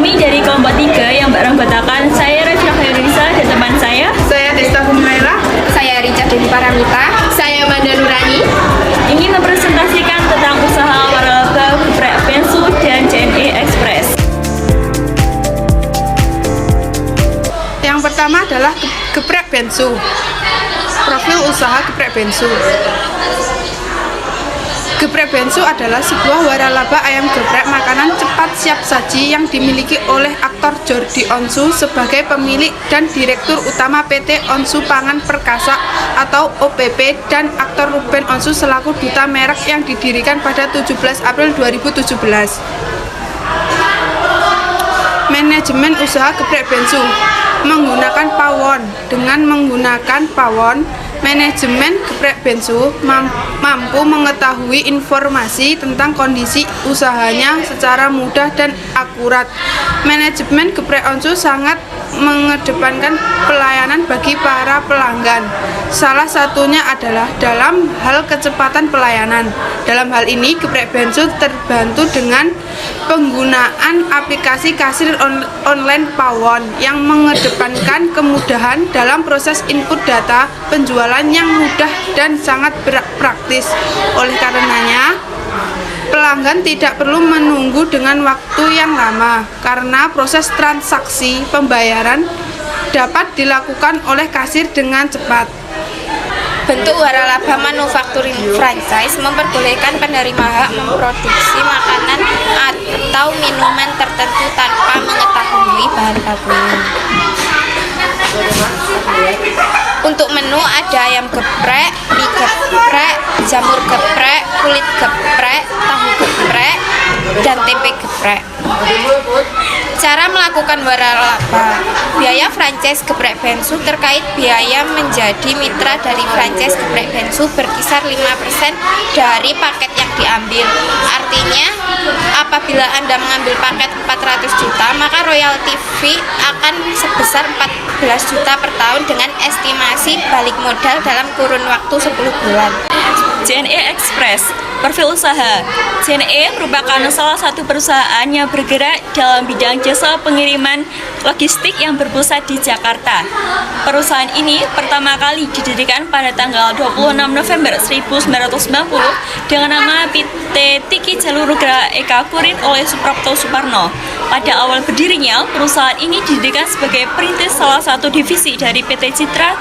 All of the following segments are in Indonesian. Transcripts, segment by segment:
Kami dari kelompok 3 yang beranggotakan saya Rafia Khairunisa dan teman saya Desta Humaira. Saya Rica Dewi Paramita. Saya Manda Nurani. ingin mempresentasikan tentang usaha waralaba, geprek bensu, dan JNE Express. Yang pertama adalah geprek bensu. Profil usaha geprek bensu. Geprek bensu adalah sebuah waralaba ayam geprek makanan cepat siap saji yang dimiliki oleh aktor Jordi Onsu sebagai pemilik dan direktur utama PT Onsu Pangan Perkasa atau OPP dan aktor Ruben Onsu selaku duta merek yang didirikan pada 17 April 2017. Manajemen usaha geprek bensu menggunakan pawon. Dengan menggunakan pawon, manajemen geprek bensu mampu mengetahui informasi tentang kondisi usahanya secara mudah dan akurat. Manajemen geprek onsu sangat mengedepankan pelayanan bagi para pelanggan. Salah satunya adalah dalam hal kecepatan pelayanan. Dalam hal ini, geprek bensu terbantu dengan penggunaan aplikasi kasir online pawon yang mengedepankan kemudahan dalam proses input data penjualan yang mudah dan sangat praktis. Oleh karenanya, pelanggan tidak perlu menunggu dengan waktu yang lama karena proses transaksi pembayaran dapat dilakukan oleh kasir dengan cepat. Bentuk waralaba manufacturing franchise memperbolehkan penerima hak memproduksi makanan atau minuman tertentu tanpa mengetahui bahan bakunya. Untuk menu ada ayam geprek, mie geprek, jamur geprek, kulit geprek, tahu geprek, dan tempe geprek. Cara melakukan waralaba. Biaya franchise geprek bensu terkait biaya menjadi mitra dari franchise geprek bensu berkisar 5% dari paket yang diambil. Artinya, apabila Anda mengambil paket 400 juta, maka royalti fee akan sebesar 14 juta per tahun dengan estimasi balik modal dalam kurun waktu 10 bulan. JNE Express, profil usaha. JNE merupakan salah satu perusahaan yang bergerak dalam bidang jasa pengiriman logistik yang berpusat di Jakarta. Perusahaan ini pertama kali didirikan pada tanggal 26 November 1990 dengan nama PT Tiki Jalur Gerak Eka Kurin oleh Suprapto Suparno. Pada awal berdirinya, perusahaan ini didirikan sebagai perintis salah satu divisi dari PT Citra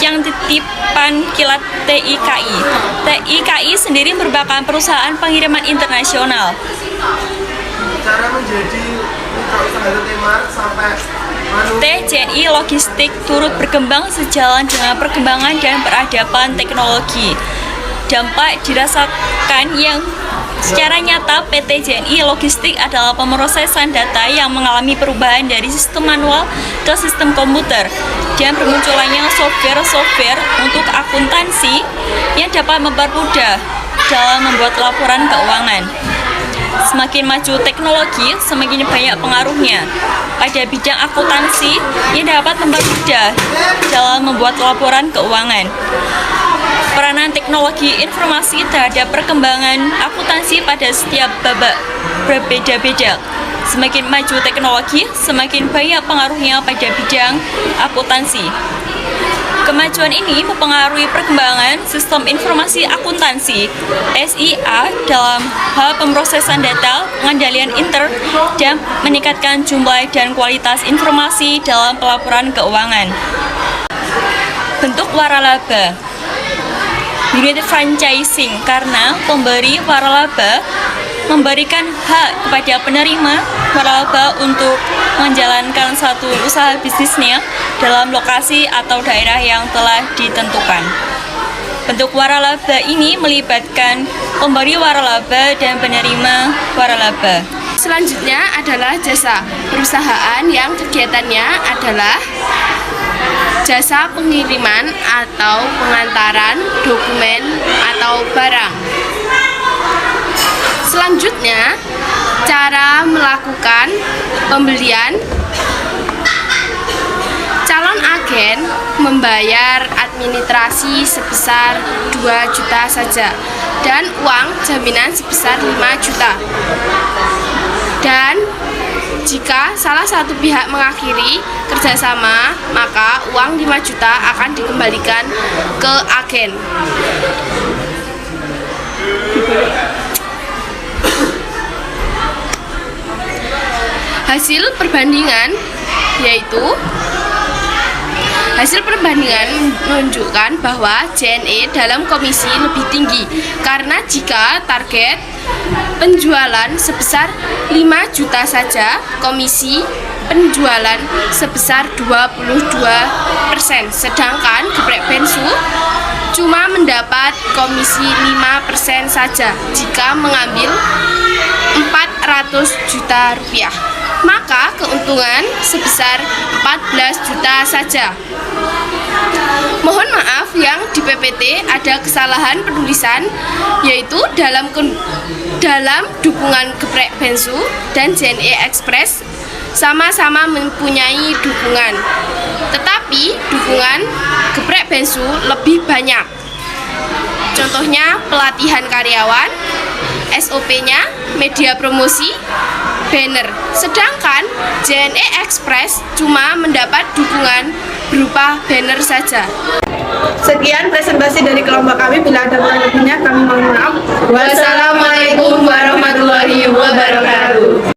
yang titipan kilat TIKI. TIKI sendiri merupakan perusahaan pengiriman internasional. Cara menjadi buka usaha Timar sampai TJNI Logistik turut berkembang sejalan dengan perkembangan dan peradaban teknologi. Dampak dirasakan yang secara nyata PT JNI Logistik adalah pemrosesan data yang mengalami perubahan dari sistem manual ke sistem komputer dan bermunculannya software untuk akuntansi yang dapat mempermudah dalam membuat laporan keuangan. Semakin maju teknologi, semakin banyak pengaruhnya pada bidang akuntansi yang dapat mempermudah dalam membuat laporan keuangan. Peranan teknologi informasi terhadap perkembangan akuntansi pada setiap babak berbeda-beda. Semakin maju teknologi, semakin banyak pengaruhnya pada bidang akuntansi. Kemajuan ini mempengaruhi perkembangan sistem informasi akuntansi SIA dalam hal pemrosesan data, pengendalian dan meningkatkan jumlah dan kualitas informasi dalam pelaporan keuangan. Bentuk waralaba. Unit franchising karena pemberi waralaba memberikan hak kepada penerima waralaba untuk menjalankan satu usaha bisnisnya dalam lokasi atau daerah yang telah ditentukan. Bentuk waralaba ini melibatkan pemberi waralaba dan penerima waralaba. Selanjutnya adalah jasa. Perusahaan yang kegiatannya adalah jasa pengiriman atau pengantaran dokumen atau barang. Selanjutnya, cara melakukan pembelian. Calon agen membayar administrasi sebesar 2 juta saja dan uang jaminan sebesar 5 juta. Dan jika salah satu pihak mengakhiri kerjasama, maka uang 5 juta akan dikembalikan ke agen. Hasil perbandingan menunjukkan bahwa JNE dalam komisi lebih tinggi karena jika target penjualan sebesar 5 juta saja, komisi penjualan sebesar 22%, sedangkan geprek bensu cuma mendapat komisi 5% saja jika mengambil 400 juta rupiah. Maka keuntungan sebesar 14 juta saja. Mohon maaf yang di PPT ada kesalahan penulisan, yaitu dalam dukungan geprek bensu dan JNE Express sama-sama mempunyai dukungan, tetapi dukungan geprek bensu lebih banyak. Contohnya pelatihan karyawan, SOP-nya, media promosi, banner. Sedangkan JNE Express cuma mendapat dukungan berupa banner saja. Sekian presentasi dari kelompok kami. Bila ada kurang lebihnya kami mohon maaf. Wassalamualaikum warahmatullahi wabarakatuh.